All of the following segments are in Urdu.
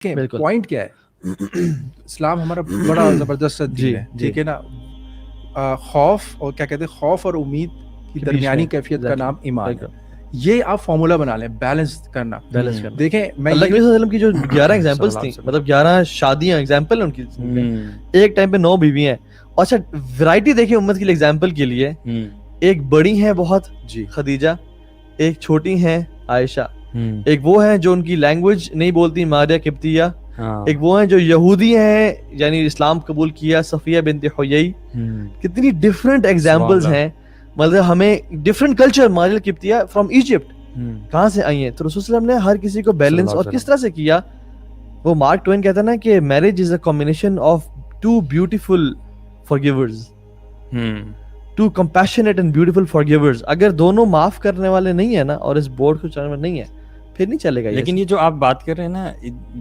کہ بالکل پوائنٹ کیا ہے، اسلام ہمارا بڑا زبردست دین ہے، ٹھیک ہے نا. خوف اور کیا کہتے ہیں، خوف اور امید کی درمیانی کیفیت کا نام ایمان ہے. یہ آپ فارمولا بنا لیں، بیلنس کرنا. دیکھیں میں اللہ کے نبی صلی اللہ علیہ وسلم کی جو 11 ایگزامپلس تھیں، مطلب 11 شادیاں ایگزامپل ان کی، ایک ٹائم پہ 9 بیویاں ہیں. اچھا ورائٹی دیکھیں امت کے لیے، ایگزامپل کے لیے ایک بڑی ہیں بہت خدیجہ، ایک چھوٹی ہیں عائشہ، ایک وہ ہیں جو ان کی لینگویج نہیں بولتی ماریہ قبطیہ، ایک وہ ہیں جو یہودی ہیں یعنی اسلام قبول کیا صفیہ بنت حیی. کتنی ڈفرینٹ ایگزامپلز ہیں، مطلب ہمیں different culture. Maria Qibtiyya from Egypt, کہاں سے آئی ہیں؟ تو رسول صلی اللہ علیہ وسلم نے ہر کسی کو بیلنس اور کس طرح سے کیا. وہ مارک ٹوین کہتا ہے نا کہ marriage is a combination of two beautiful forgivers, two compassionate and beautiful forgivers. اگر دونوں معاف کرنے والے نہیں ہیں نا اور اس بورڈ کو چلانے والے نہیں ہیں، پھر نہیں چلے گا. لیکن یہ جو آپ بات کر رہے ہیں نا،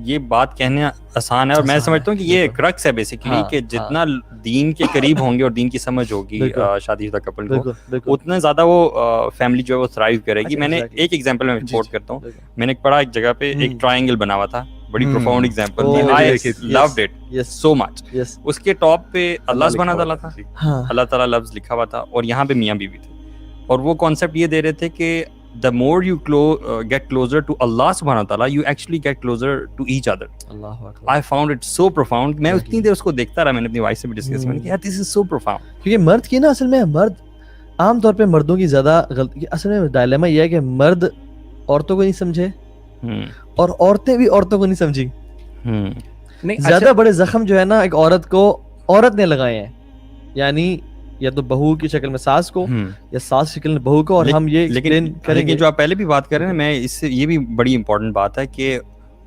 یہ بات کہنے آسان ہے، اور میں سمجھتا ہوں کہ یہ کرکس ہے بیسیکلی، کہ جتنا دین کے قریب ہوں گے اور دین کی سمجھ ہوگی شادی شدہ کپل کو، اتنا زیادہ وہ فیملی جو ہے وہ تھرائیو کرے گی. میں نے ایک ایگزامپل میں کوٹ کرتا ہوں، میں نے پڑھا ایک جگہ پہ ایک ٹرائنگل بنا ہوا تھا، بڑی profound example, I loved it so much. اس کے ٹاپ پہ اللہ سبحانہ تعالیٰ تھا، اللہ تعالیٰ لفظ لکھا ہوا تھا، اور یہاں پہ میاں بیوی تھے. اور وہ کانسیپٹ یہ دے رہے تھے کہ the more you get closer to Allah subhanahu wa ta'ala, you actually get closer to each other. I found it so profound. میں اتنی دیر اس کو دیکھتا رہا، میں نے اپنی وائف سے بھی ڈسکس میں نے کہا this is so profound. کیونکہ مرد کی نا اصل میں، مرد عام طور پہ مردوں کی زیادہ غلطی، اصل میں ڈائلیما یہ ہے کہ مرد عورتوں کو نہیں سمجھے اور عورتیں بھی عورتوں کو نہیں سمجھی. زیادہ بڑے زخم جو ہے نا ایک عورت کو عورت نے لگائے ہیں، یعنی یا تو بہو کی شکل میں ساس کو، یا ساس کی شکل میں بہو کو. اور ہم یہ لیکن جو آپ پہلے بھی بات کر رہے ہیں، میں اس سے یہ بھی بڑی امپورٹنٹ بات ہے کہ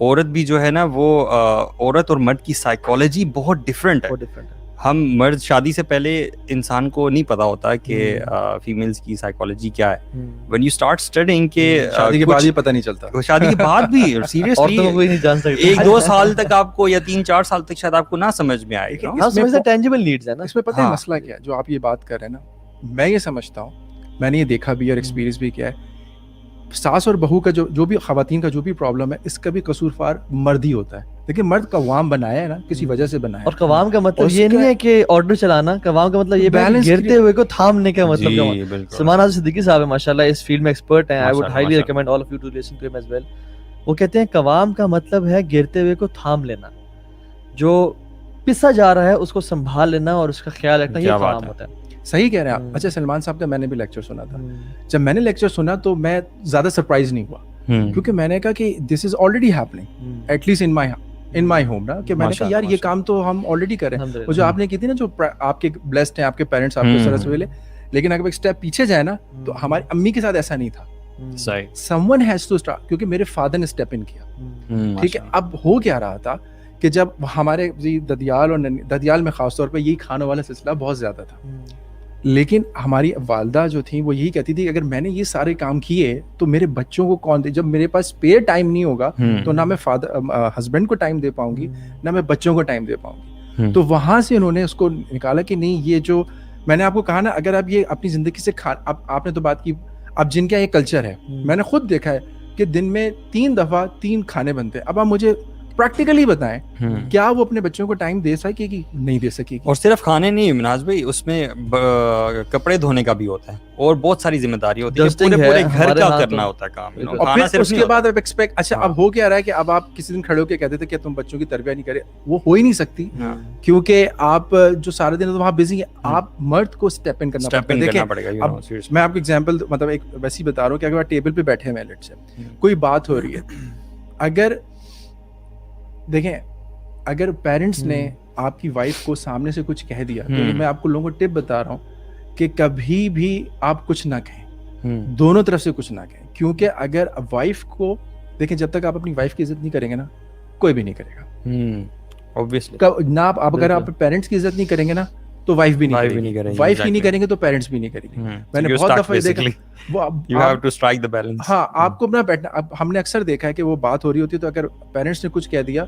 عورت بھی جو ہے نا، وہ عورت اور مرد کی سائیکالوجی بہت ڈفرینٹ ہے. ہم مرد شادی سے پہلے انسان کو نہیں پتا ہوتا کہ فیمیلز کی سائیکالوجی کیا ہے. when you start studying کہ شادی کے بعد ہی پتہ نہیں چلتا، شادی کے بعد بھی سیریسلی کوئی نہیں جان سکتا. 1-2 سال تک آپ کو، یا 3-4 سال تک شاید آپ کو نہ سمجھ میں آئے گا. ٹینجیبل نیڈز ہے نا اس میں. پتہ ہے مسئلہ کیا ہے جو آپ یہ بات کر رہے ہیں نا، میں یہ سمجھتا ہوں، میں نے یہ دیکھا بھی اور ایکسپیرینس بھی کیا ہے، ساس اور بہو کا جو بھی خواتین کا جو بھی پرابلم ہے، اس کا بھی قصوروار مرد ہی ہوتا ہے. لیکن مرد قوام بنایا ہے نا، کسی وجہ سے بنایا ہے. اور قوام کا مطلب یہ نہیں ہے کہ آرڈر چلانا، قوام کا مطلب یہ بیلنس، گرتے ہوئے کو تھامنے کا مطلب. سلمان آزاد صدیقی صاحب ہے ماشاءاللہ، اس فیلڈ میں ایکسپرٹ ہیں. I would highly recommend all of you to listen to him as well. وہ کہتے ہیں قوام کا مطلب ہے گرتے ہوئے کو تھام لینا، جو پسا جا رہا ہے اس کو سنبھال لینا اور اس کا خیال رکھنا، یہ قوام ہوتا ہے. صحیح کہہ رہے ہیں آپ. اچھا سلمان صاحب کا میں نے بھی لیکچر سنا تھا. جب میں نے لیکچر سنا تو میں زیادہ سرپرائز نہیں ہوا، کیونکہ میں نے کہا کہ this is already happening at least in my home نا. کہ میں نے کہا یار یہ کام تو ہم آلریڈی کر رہے ہیں. وہ جو آپ نے کی تھی نا، جو آپ کے بلیسڈ ہیں، آپ کے پیرنٹس آپ کو اس طرح سے ملے. لیکن اگر ایک اسٹیپ پیچھے جائے نا، تو ہماری امی کے ساتھ ایسا نہیں تھا. Someone has to start, کیونکہ میرے فادر نے اسٹیپ ان کیا. ٹھیک ہے، اب ہو کیا رہا تھا کہ جب ہمارے ددیال اور ددیال میں خاص طور پہ یہی کھانے والا سلسلہ بہت زیادہ تھا. لیکن ہماری والدہ جو تھیں وہ یہی کہتی تھی کہ اگر میں نے یہ سارے کام کیے تو میرے بچوں کو کون دے. جب میرے پاس اسپیئر ٹائم نہیں ہوگا تو نہ میں ہسبینڈ کو ٹائم دے پاؤں گی، نہ میں بچوں کو ٹائم دے پاؤں گی. تو وہاں سے انہوں نے اس کو نکالا کہ نہیں، یہ جو میں نے آپ کو کہا نا، اگر آپ یہ اپنی زندگی سے آپ نے تو بات کی، اب جن کا یہ کلچر ہے، میں نے خود دیکھا ہے کہ دن میں 3 دفعہ 3 کھانے بنتے ہیں. اب آپ مجھے پریکٹیکلی بتائیں، کیا وہ اپنے بچوں کو ٹائم دے سکے گی؟ نہیں دے سکے گی. اور صرف کھانے نہیں مناز بھائی، اس میں کپڑے دھونے کا بھی ہوتا ہے اور بہت ساری ذمہ داری ہوتی ہے، پورے گھر کا کرنا ہوتا ہے کام. اور پھر اس کے بعد ایکسپیکٹ، اچھا اب ہو کیا رہا ہے کہ اب آپ کسی دن کھڑے ہو کے کہتے تھے کہ تم بچوں کی تربیت نہیں کرے، وہ ہو ہی نہیں سکتی، کیونکہ آپ جو سارے دن وہاں بزی ہیں. آپ مرد کو اسٹیپ ان کرنا پڑے گا. اب میں آپ کو ایگزامپل مطلب ایک ویسی بتا رہا ہوں کہ اگر آپ ٹیبل پہ بیٹھے ہیں، لیٹ سے کوئی بات ہو رہی ہے، اگر دیکھیں اگر پیرنٹس نے آپ کی وائف کو سامنے سے کچھ کہہ دیا، تو میں آپ کو لوگوں کو ٹپ بتا رہا ہوں کہ کبھی بھی آپ کچھ نہ کہیں، دونوں طرف سے کچھ نہ کہیں. کیونکہ اگر وائف کو دیکھیں، جب تک آپ اپنی وائف کی عزت نہیں کریں گے نا، کوئی بھی نہیں کرے گا. obviously نہ آپ اگر آپ پیرنٹس کی عزت نہیں کریں گے نا، تو وائف بھی نہیں کرے گی. وائف ہی نہیں کریں گے تو پیرنٹس بھی نہیں کریں گے. میں نے بہت دفعہ دیکھا، ہاں آپ کو اپنا بیٹھنا. اب ہم نے اکثر دیکھا ہے کہ وہ بات ہو رہی ہوتی ہے، تو اگر پیرنٹس نے کچھ کہہ دیا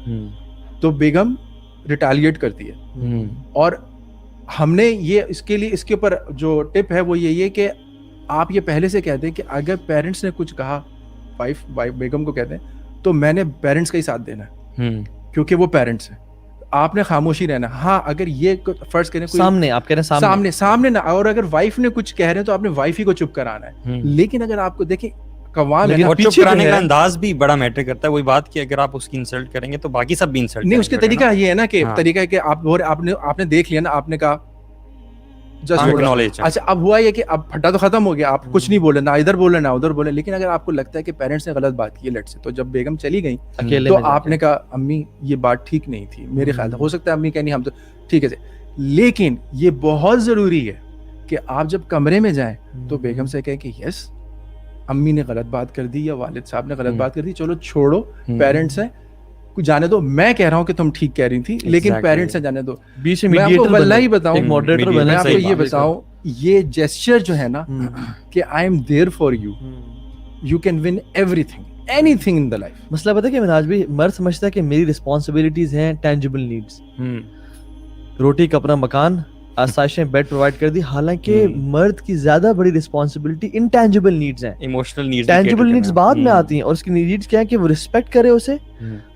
تو بیگم ریٹیلیٹ کرتی ہے. اور ہم نے یہ اس کے لیے اس کے اوپر جو ٹپ ہے وہ یہی ہے کہ آپ یہ پہلے سے کہتے ہیں کہ اگر پیرنٹس نے کچھ کہا، وائف بیگم کو کہتے ہیں، تو میں نے پیرنٹس کا ہی ساتھ دینا ہے. کیونکہ وہ پیرنٹس ہیں. آپ نے خاموشی رہنا. ہاں اگر یہ فرض کریں سامنے آپ کہہ رہے ہیں سامنے نہ, اور اگر وائف نے کچھ کہہ رہے ہیں تو آپ نے وائف ہی کو چپ کرانا ہے. لیکن اگر آپ کو دیکھیں قوام ہے, اور چپ کرانے کا انداز بھی بڑا میٹر کرتا ہے. وہی بات کہ اگر آپ اس کی انسلٹ کریں گے تو باقی سب بھی انسلٹ نہیں. اس کے طریقہ یہ ہے نا کہ طریقہ ہے کہ آپ نے دیکھ لیا نا, آپ نے کہا اچھا اب ہوا یہ کہ اب پھٹا تو ختم ہو گیا, آپ کچھ نہیں بولے, نہ ادھر بولے نہ ادھر بولے. لیکن اگر آپ کو لگتا ہے کہ پیرنٹس نے غلط بات کی لیٹ سے, تو جب بیگم چلی گئی تو آپ نے کہا امی یہ بات ٹھیک نہیں تھی میرے خیال سے. ہو سکتا ہے امی کہنی ہم تو ٹھیک ہے, لیکن یہ بہت ضروری ہے کہ آپ جب کمرے میں جائیں تو بیگم سے کہیں کہ یس امی نے غلط بات کر دی یا والد صاحب نے غلط بات کر دی, چلو چھوڑو, پیرنٹس ہیں, کچھ جانے دو. میں کہہ رہا ہوں کہ تم ٹھیک کہہ رہی تھی لیکن پیرنٹس سے جانے دو. میں آپ کو واللہ ہی بتاؤں, میں آپ کو یہ بتاؤں, یہ جیسچر جو ہے نا کہ I am there for you, you can one every thing, any thing in the life. مسئلہ پتہ ہے کہ مناج بھی مرد سمجھتا ہے کہ میری رسپانسبلٹیز ہیں ٹینجیبل نیڈس, روٹی کپڑا مکان آسائشیں بیڈ پرووائڈ کر دی, حالانکہ مرد کی زیادہ بڑی رسپانسبلٹی انٹینجیبل نیڈز ہیں. ایموشنل نیڈز, ٹینجیبل نیڈز بعد میں آتی ہیں, اور اس کی نیڈز کیا ہے کہ وہ رسپیکٹ کرے اسے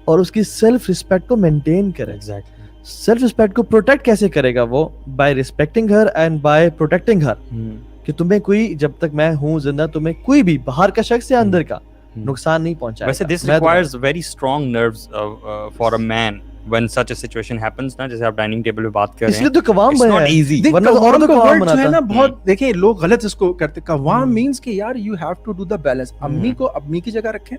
اور اس کی سیلف رسپیکٹ کو مینٹین کرے. سیلف رسپیکٹ کو پروٹیکٹ کیسے کرے گا وہ؟ By respecting her and by protecting her. کہ تمہیں کوئی, جب تک میں ہوں زندہ, تمہیں کوئی بھی باہر کا شخص یا اندر کا نقصان نہیں پہنچائے. ویسے this requires very strong nerves for a man when such a situation happens نا, جیسے آپ ڈائننگ ٹیبل پہ بات کر رہے ہیں, اس لیے تو قوام it's not easy. ورنہ عورت کو قوام بناتا ہے نا. بہت دیکھیں لوگ غلط اس کو کرتے. قوام مینس کہ یار you have to do the balance. امی کو امی کی جگہ رکھیں,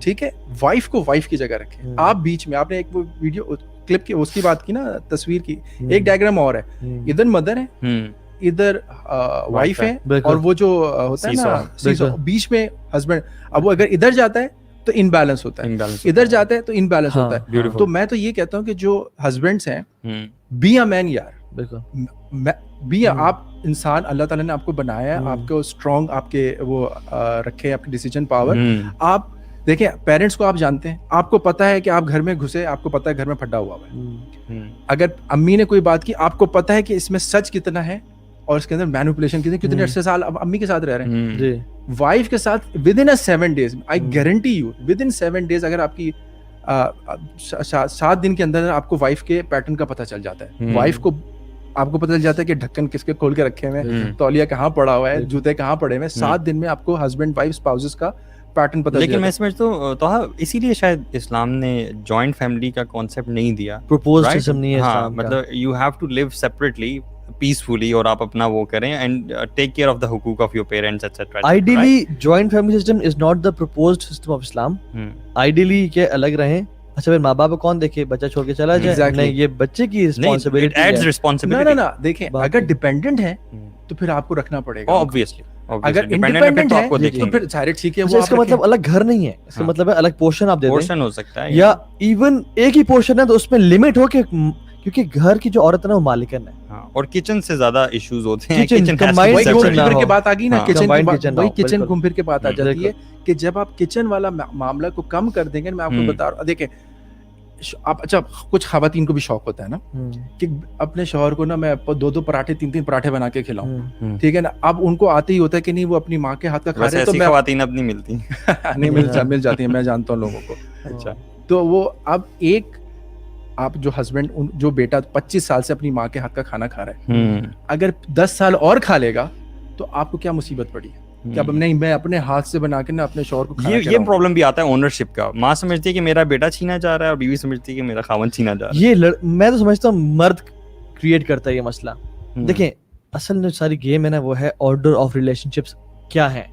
ٹھیک ہے, وائف کو وائف کی جگہ رکھیں. آپ بیچ میں, آپ نے ایک ویڈیو کلپ کی اس کی بات کی نا, تصویر کی, ایک ڈائیگرام اور ہے, ادھر مدر ہے, ادھر وائف ہے, اور وہ جو ہوتا ہے نا بیچ میں ہسبینڈ. اب وہ اگر ادھر جاتا ہے تو ان بیلنس ہوتا ہے, ادھر جاتا ہے تو ان بیلنس ہوتا ہے. تو میں تو یہ کہتا ہوں کہ جو ہسبینڈس ہیں, بی اے مین یار, بی آپ انسان, اللہ تعالیٰ نے آپ کو بنایا ہے, آپ کو اسٹرانگ, آپ کے وہ رکھے آپ کی ڈیسیجن پاور. آپ دیکھیں پیرنٹس کو آپ جانتے ہیں, آپ کو پتا ہے کہ آپ گھر میں گھسے, آپ کو پتا ہے گھر میں پھٹا ہوا ہے. اگر امی نے کوئی بات کی, آپ کو پتا ہے کہ اس میں سچ کتنا ہے اور اس کے اندر مینیپولیشن کتنے عرصے سال اب امی کے ساتھ رہ رہے ہیں. وائف کے ساتھ with in 7 days, I guarantee you with in 7 days, اگر آپ کی 7 دن کے اندر آپ کو وائف کے پیٹرن کا پتہ چل جاتا ہے. وائف کو آپ کو پتہ چل جاتا ہے کہ ڈھکن کس کے کھول کے رکھے ہوئے ہیں, تولیہ کہاں پڑا ہوا ہے, جوتے کہاں پڑے ہوئے ہیں. 7 دن میں آپ کو ہسبینڈ وائف اسپاؤسز کا پیٹرن پتہ. لیکن میں سمجھتا ہوں تو اسی لیے شاید اسلام نے جوائنٹ فیملی کا کانسیپٹ نہیں دیا, پروپوز سسٹم نہیں ہے اسلام کا. مطلب you have to live separately peacefully, اور آپ اپنا وہ کریں and take care of the حقوق of your parents etcetera. Ideally joint family system is not the proposed system of Islam. Ideally کہ الگ رہیں. اچھا پھر ماں باپ کو کون دیکھے, بچہ چھوڑ کے چلا جائے, نہیں یہ بچے کی رسپانسبلٹی ہے. نہ دیکھیں, اگر ڈیپینڈنٹ ہے تو پھر آپ کو رکھنا پڑے گا. obviously اگر انڈیپینڈنٹ ہے تو پھر سارے ٹھیک ہے. اس کا مطلب الگ گھر نہیں ہے, اس کا مطلب ہے الگ پورشن آپ دے دیں. پورشن ہو سکتا ہے, یا ایون ایک ہی پورشن ہے تو اس میں لمٹ ہو کہ, کیونکہ گھر کی جو عورت ہے نا وہ مالکن ہے, اور کچن سے زیادہ ایشوز ہوتے ہیں. کچن کی بات آ گئی نا, کچن گھوم پھر کے بات آ جاتی ہے کہ جب آپ کچن والا معاملہ کو کم کر دیں گے. میں آپ کو بتا رہا ہوں, دیکھیں آپ, اچھا کچھ خواتین کو بھی شوق ہوتا ہے نا کہ اپنے شوہر کو نا میں 2 پراٹھے 3 پراٹھے بنا کے کھلاؤں, ٹھیک ہے نا. اب ان کو آتے ہی ہوتا ہے کہ نہیں وہ اپنی ماں کے ہاتھ کا کھا رہے ہیں, تو میں خواتین اب نہیں ملتی, نہیں مل جاتی ہیں, میں جانتا ہوں لوگوں کو. اچھا تو وہ اب ایک آپ جو ہسبینڈ, جو بیٹا 25 سال سے اپنی ماں کے ہاتھ کا کھانا کھا رہا ہے, اگر 10 سال اور کھا لے گا تو آپ کو کیا مصیبت پڑی ہے کہ اب نہیں میں اپنے ہاتھ سے بنا کے نا اپنے شوہر کو کھانا. یہ پرابلم بھی آتا ہے اونرشپ کا. ماں سمجھتی ہے کہ میرا بیٹا چھینا جا رہا ہے, اور بیوی سمجھتی ہے کہ میرا خاوند چھینا جا رہا ہے. یہ میں تو سمجھتا ہوں مرد کریٹ کرتا ہے یہ مسئلہ. دیکھیں اصل جو ساری گیم ہے نا وہ ہے آرڈر آف ریلیشن شپس کیا ہے.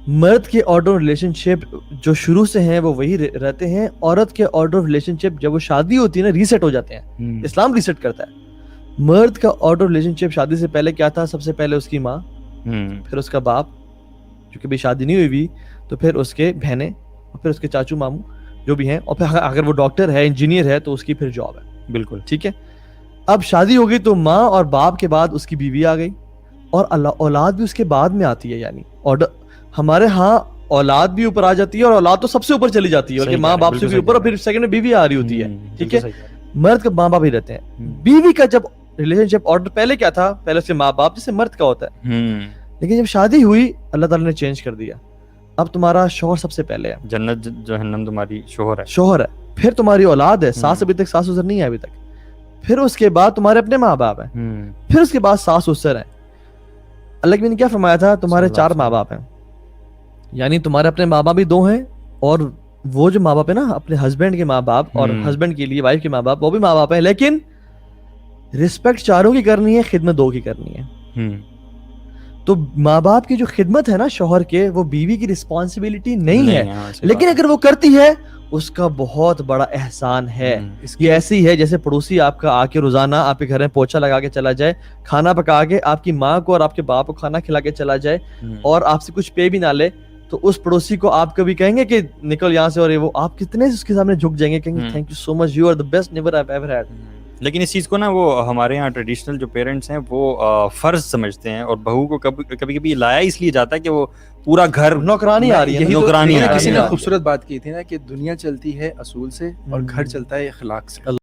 مرد کے آرڈر آف ریلیشن شپ جو شروع سے ہیں وہ وہی رہتے ہیں. عورت کے آرڈر آف ریلیشن شپ جب وہ شادی ہوتی ہے نا ریسیٹ ہو جاتے ہیں. اسلام ریسیٹ کرتا ہے. مرد کا آرڈر آف ریلیشن شپ شادی سے پہلے کیا تھا؟ سب سے پہلے اس کی ماں, پھر اس کا باپ, کیونکہ بھی شادی نہیں ہوئی تو پھر اس کے بہنیں, اور پھر اس کے چاچو ماموں جو بھی ہیں, اور پھر اگر وہ ڈاکٹر ہے انجینئر ہے تو اس کی پھر جاب ہے. بالکل ٹھیک ہے. اب شادی ہو گئی تو ماں اور باپ کے بعد اس کی بیوی آ گئی, اور اولاد بھی اس کے بعد میں آتی ہے. یعنی ہمارے ہاں اولاد بھی اوپر آ جاتی ہے, اور اولاد تو سب سے اوپر چلی جاتی ہے, کہ ماں باپ سے بھی اوپر, اور پھر سیکنڈ میں بیوی آ رہی ہوتی ہے. ٹھیک ہے. مرد کا ماں باپ ہی رہتے ہیں. بیوی کا جب ریلیشن شپ آرڈر پہلے کیا تھا؟ پہلے اس کے ماں باپ جیسے مرد کا ہوتا ہے. لیکن جب شادی ہوئی اللہ تعالیٰ نے چینج کر دیا. اب تمہارا شوہر سب سے پہلے ہے, جنت جہنم تمہاری شوہر ہے. شوہر ہے. پھر تمہاری اولاد ہے, ساس ابھی تک ساس سسر نہیں ہے ابھی تک, پھر اس کے بعد تمہارے اپنے ماں باپ ہیں, پھر اس کے بعد ساس سسر ہیں. اللہ کے نے کیا فرمایا تھا, تمہارے 4 ماں باپ ہیں, یعنی تمہارے اپنے ماں باپ بھی 2 ہیں, اور وہ جو ماں باپ ہے نا اپنے ہسبینڈ کے ماں باپ, اور ہسبینڈ کے لیے وائف کے ماں باپ, وہ بھی ماں باپ ہیں, لیکن رسپیکٹ 4 کی کرنی ہے, خدمت 2 کی کرنی ہے. تو ماں باپ کی جو خدمت ہے نا شوہر کے, وہ بیوی کی رسپانسبلٹی نہیں ہے, لیکن اگر وہ کرتی ہے اس کا بہت بڑا احسان ہے. یہ ایسی ہے جیسے پڑوسی آپ کا آ کے روزانہ آپ کے گھر میں پوچھا لگا کے چلا جائے, کھانا پکا کے آپ کی ماں کو اور آپ کے باپ کو کھانا کھلا کے چلا جائے, اور آپ سے کچھ پے بھی نہ لے, تو اس پڑوسی کو آپ کبھی کہیں گے کہ نکل یہاں سے, اور وہ آپ کتنے اس کے سامنے جھک جائیں گے, کہیں گے thank you so much, you are the best neighbour I have ever had. لیکن اس چیز کو نا وہ ہمارے یہاں ٹریڈیشنل جو پیرنٹس ہیں وہ فرض سمجھتے ہیں, اور بہو کو کبھی کبھی لایا اس لیے جاتا ہے کہ وہ پورا گھر نوکرانی آ رہی ہے. نوکرانی کسی نے خوبصورت بات کی تھی نا کہ دنیا چلتی ہے اصول سے اور گھر چلتا ہے اخلاق سے.